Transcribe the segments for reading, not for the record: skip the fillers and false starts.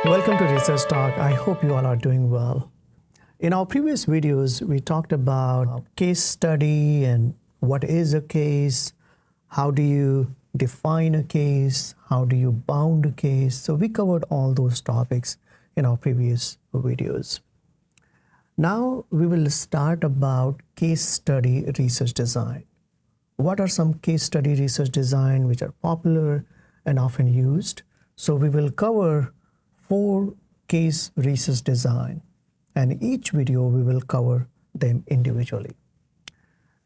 Welcome to Research Talk. I hope you all are doing well. In our previous videos, we talked about case study and what is a case, how do you define a case, how do you bound a case. So we covered all those topics in our previous videos. Now we will start about case study research design. What are some case study research design which are popular and often used? So we will cover 4 case research design, and each video we will cover them individually.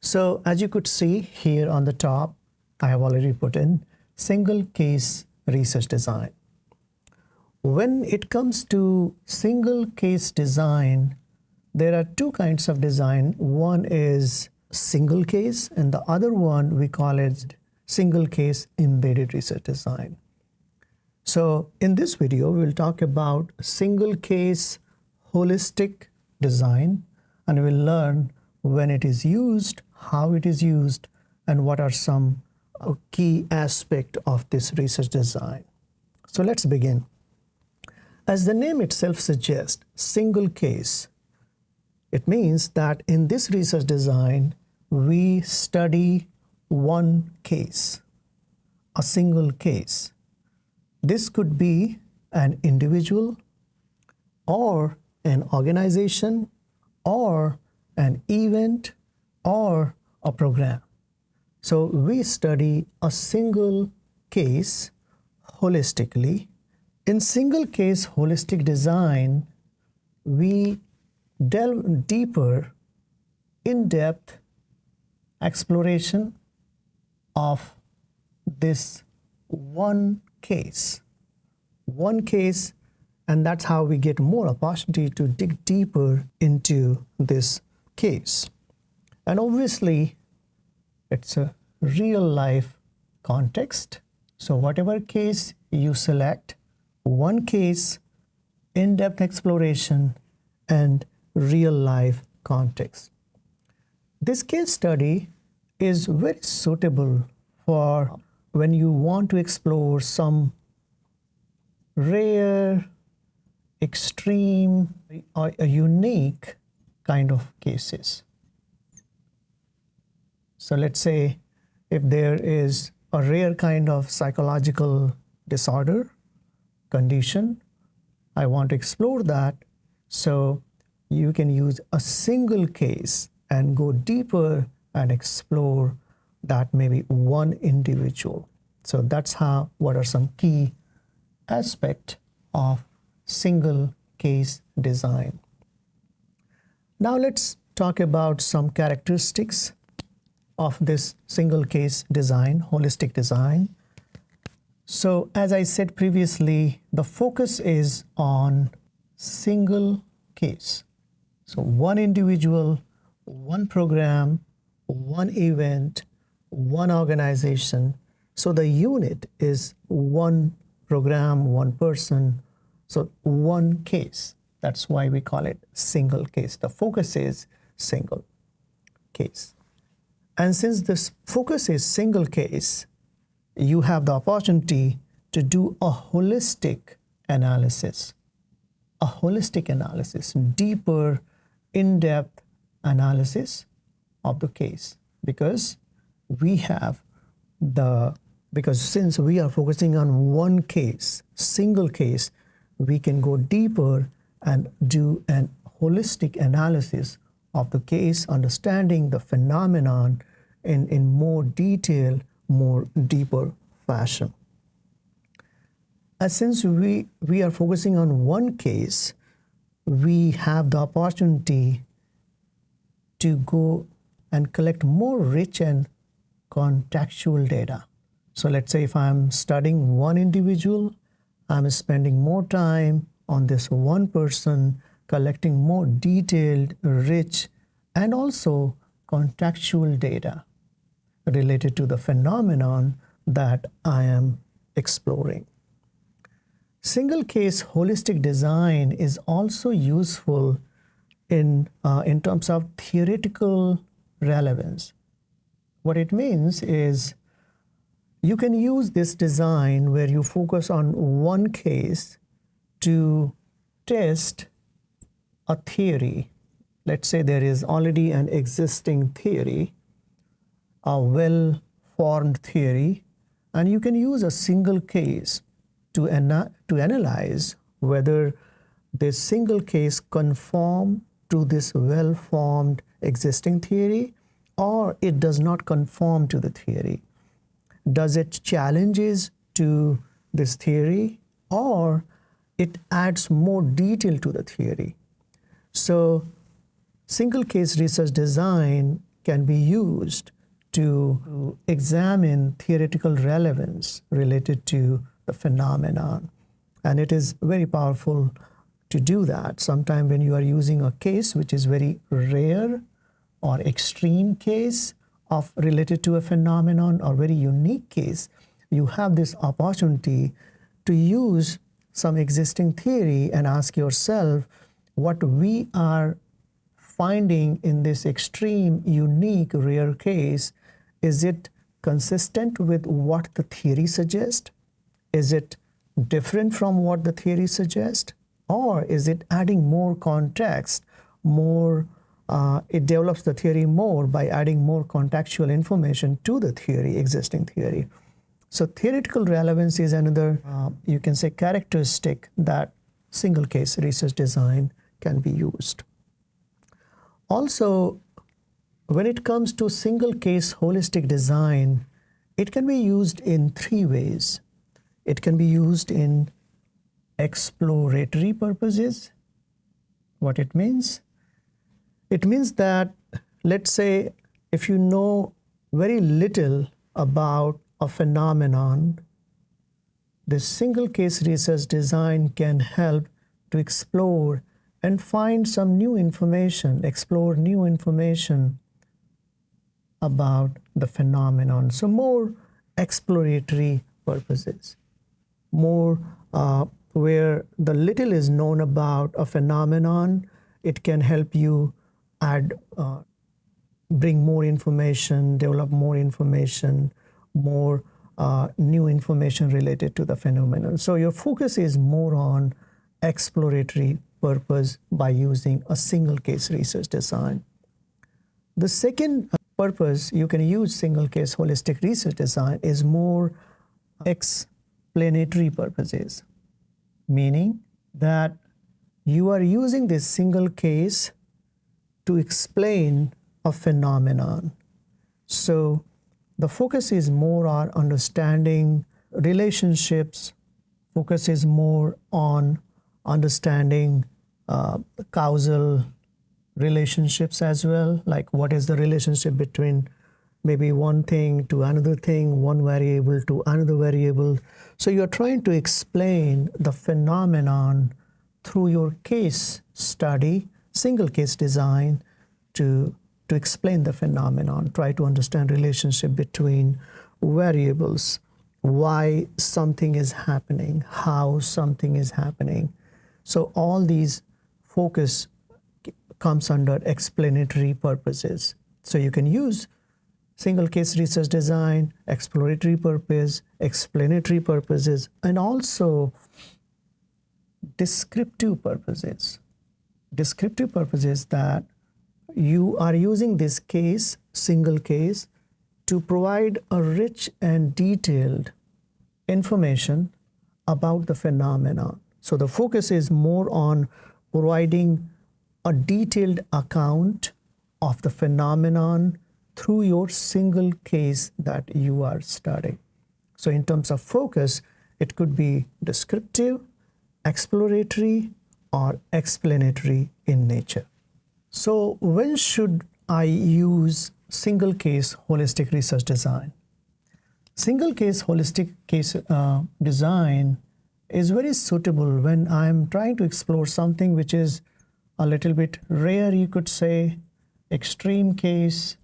So as you could see here on the top, I have already put in single case research design. When it comes to single case design, there are 2 kinds of design. One is single case, and the other one we call it single case embedded research design. So in this video, we'll talk about single case holistic design, and we'll learn when it is used, how it is used, and what are some key aspects of this research design. So let's begin. As the name itself suggests, single case, it means that in this research design, we study one case, a single case. This could be an individual or an organization or an event or a program. So we study a single case holistically. In single case holistic design, we delve deeper, in-depth exploration of this one case, and that's how we get more opportunity to dig deeper into this case. And obviously, it's a real life context. So whatever case you select, one case, in-depth exploration, and real life context. This case study is very suitable for when you want to explore some rare, extreme, or a unique kind of cases. So let's say if there is a rare kind of psychological disorder, condition, I want to explore that. So you can use a single case and go deeper and explore that maybe one individual. So that's how, what are some key aspects of single case design. Now let's talk about some characteristics of this single case design, holistic design. So as I said previously, the focus is on single case. So one individual, one program, one event, one organization. So the unit is one program, one person, so one case. That's why we call it single case. The focus is single case. And since this focus is single case, you have the opportunity to do a holistic analysis, deeper, in-depth analysis of the case, because since we are focusing on one case, single case, we can go deeper and do an holistic analysis of the case, understanding the phenomenon in more detail, more deeper fashion. And since we are focusing on one case, we have the opportunity to go and collect more rich and contextual data. So let's say if I'm studying one individual, I'm spending more time on this one person, collecting more detailed, rich, and also contextual data related to the phenomenon that I am exploring. Single case holistic design is also useful in terms of theoretical relevance. What it means is you can use this design where you focus on one case to test a theory. Let's say there is already an existing theory, a well-formed theory, and you can use a single case to analyze whether this single case conform to this well-formed existing theory or it does not conform to the theory. Does it challenges to this theory or it adds more detail to the theory? So single case research design can be used to examine theoretical relevance related to the phenomenon. And it is very powerful to do that. Sometimes when you are using a case which is very rare or extreme case of related to a phenomenon or very unique case, you have this opportunity to use some existing theory and ask yourself what we are finding in this extreme, unique, rare case, is it consistent with what the theory suggests? Is it different from what the theory suggests? Or is it adding more context, it develops the theory more by adding more contextual information to the theory, existing theory. So theoretical relevance is another, you can say, characteristic that single case research design can be used. Also, when it comes to single case holistic design, it can be used in three ways. It can be used in exploratory purposes. What it means? It means that, let's say, if you know very little about a phenomenon, this single case research design can help to explore and find some new information, explore new information about the phenomenon. So more exploratory purposes, more where the little is known about a phenomenon, it can help you bring more information, develop more information, more new information related to the phenomenon. So your focus is more on exploratory purpose by using a single case research design. The second purpose you can use single case holistic research design is more explanatory purposes, meaning that you are using this single case to explain a phenomenon. So the focus is more on understanding relationships, focus is more on understanding causal relationships as well, like what is the relationship between maybe one thing to another thing, one variable to another variable. So you're trying to explain the phenomenon through your case study, single case design, to explain the phenomenon, try to understand relationship between variables, why something is happening, how something is happening. So all these focus comes under explanatory purposes. So you can use single case research design, exploratory purpose, explanatory purposes, and also descriptive purposes. Descriptive purposes that you are using this case, single case, to provide a rich and detailed information about the phenomenon. So the focus is more on providing a detailed account of the phenomenon through your single case that you are studying. So in terms of focus, it could be descriptive, exploratory, or explanatory in nature. So when should I use single case holistic research design? Single case holistic case design is very suitable when I'm trying to explore something which is a little bit rare, you could say, extreme case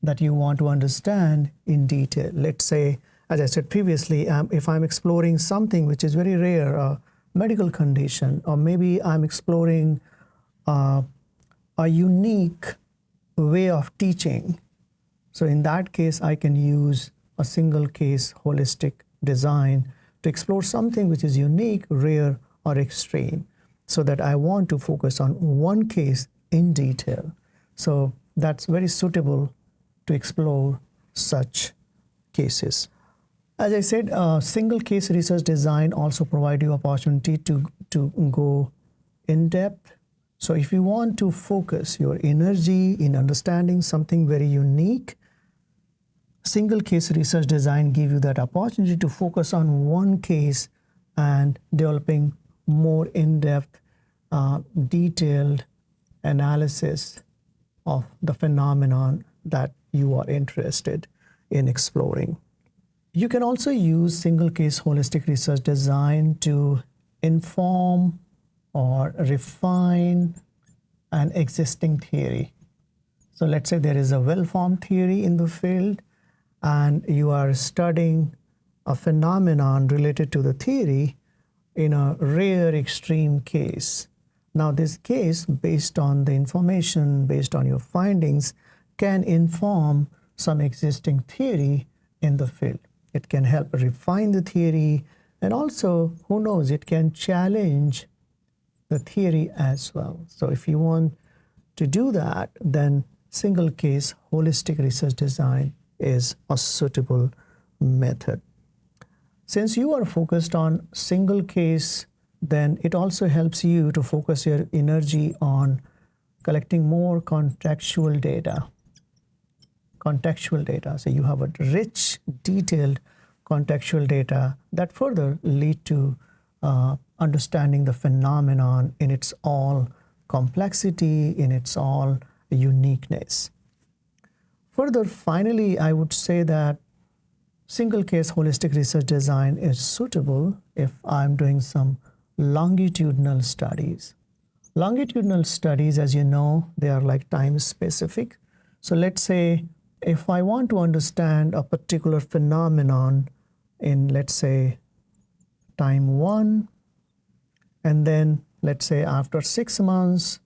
that you want to understand in detail. Let's say, as I said previously, if I'm exploring something which is very rare, a medical condition, or maybe I'm exploring a unique way of teaching. So in that case, I can use a single case holistic design to explore something which is unique, rare, or extreme, so that I want to focus on one case in detail. So that's very suitable to explore such cases. As I said, single case research design also provide you opportunity to go in depth. So if you want to focus your energy in understanding something very unique, single case research design give you that opportunity to focus on one case and developing more in-depth, detailed analysis of the phenomenon that you are interested in exploring. You can also use single case holistic research design to inform or refine an existing theory. So let's say there is a well-formed theory in the field and you are studying a phenomenon related to the theory in a rare extreme case. Now this case, based on the information, based on your findings, can inform some existing theory in the field. It can help refine the theory, and also, who knows, it can challenge the theory as well. So if you want to do that, then single case holistic research design is a suitable method. Since you are focused on single case, then it also helps you to focus your energy on collecting more contextual data. So you have a rich, detailed contextual data that further lead to understanding the phenomenon in its all complexity, in its all uniqueness. Further, finally, I would say that single case holistic research design is suitable if I'm doing some longitudinal studies. Longitudinal studies, as you know, they are like time specific. So let's say if I want to understand a particular phenomenon in, let's say, time 1, and then let's say after 6 months,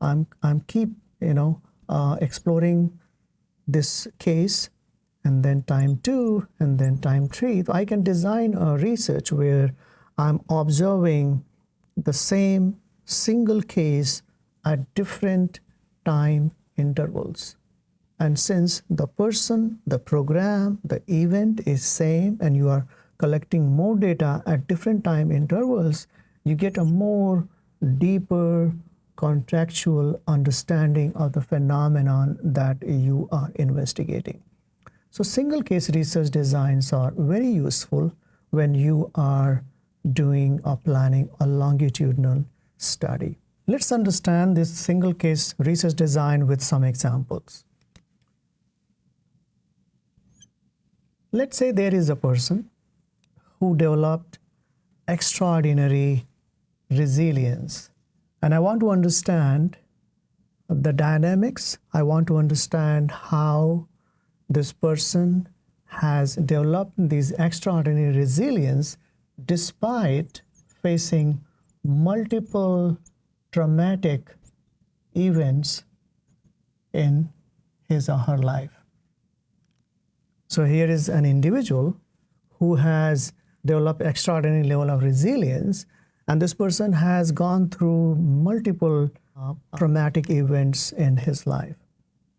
I'm keep exploring this case, and then time 2, and then time 3. I can design a research where I'm observing the same single case at different time intervals. And since the person, the program, the event is same, and you are collecting more data at different time intervals, you get a more deeper contextual understanding of the phenomenon that you are investigating. So single case research designs are very useful when you are doing or planning a longitudinal study. Let's understand this single case research design with some examples. Let's say there is a person who developed extraordinary resilience, and I want to understand the dynamics. I want to understand how this person has developed this extraordinary resilience despite facing multiple traumatic events in his or her life. So here is an individual who has developed extraordinary level of resilience, and this person has gone through multiple traumatic events in his life.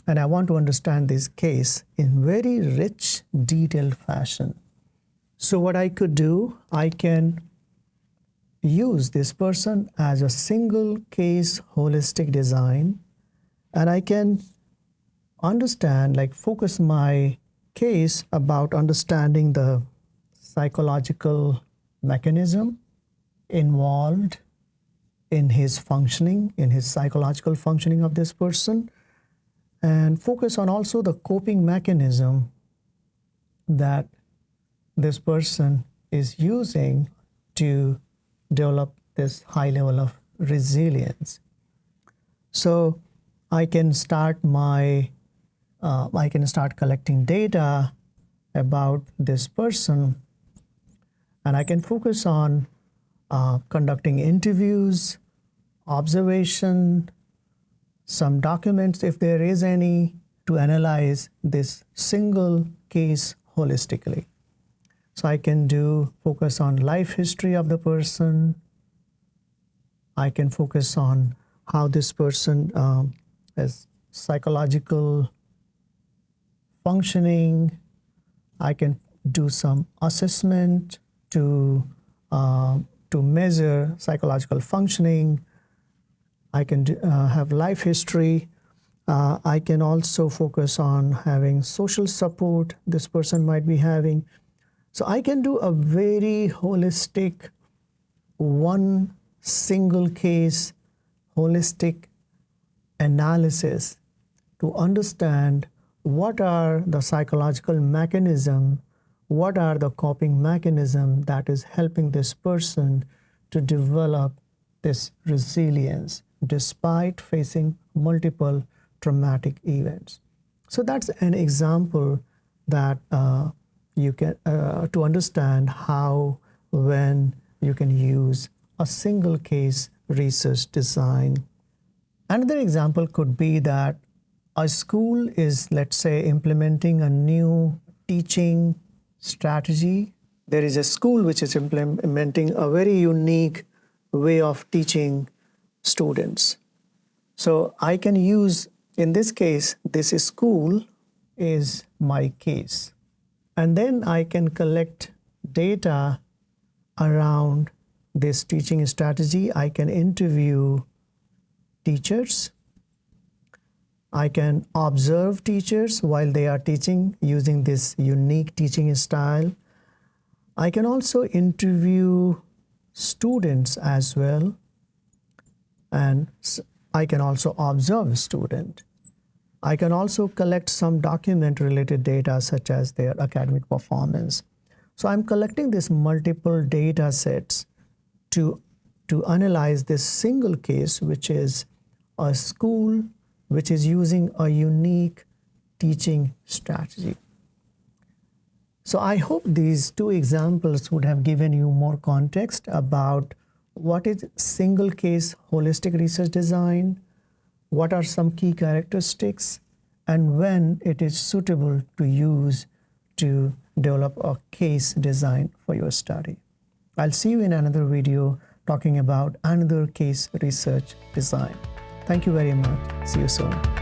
And I want to understand this case in very rich, detailed fashion. So what I could do, I can use this person as a single case holistic design, and I can understand, focus my case about understanding the psychological mechanism involved in his functioning, in his psychological functioning of this person, and focus on also the coping mechanism that this person is using to develop this high level of resilience. So I can start collecting data about this person, and I can focus on conducting interviews, observation, some documents if there is any, to analyze this single case holistically. So I can focus on life history of the person, I can focus on how this person has psychological functioning. I can do some assessment to measure psychological functioning. I can have life history. I can also focus on having social support this person might be having. So I can do a very holistic, one single case, holistic analysis to understand what are the psychological mechanism, what are the coping mechanism that is helping this person to develop this resilience despite facing multiple traumatic events. So that's an example that you can to understand how when you can use a single case research design. Another example could be that a school is, let's say, implementing a new teaching strategy. There is a school which is implementing a very unique way of teaching students. So I can use, in this case, this school is my case. And then I can collect data around this teaching strategy. I can interview teachers. I can observe teachers while they are teaching using this unique teaching style. I can also interview students as well. And I can also observe a student. I can also collect some document-related data such as their academic performance. So I'm collecting these multiple data sets to analyze this single case, which is a school which is using a unique teaching strategy. So I hope these two examples would have given you more context about what is single case holistic research design, what are some key characteristics, and when it is suitable to use to develop a case design for your study. I'll see you in another video talking about another case research design. Thank you very much. See you soon.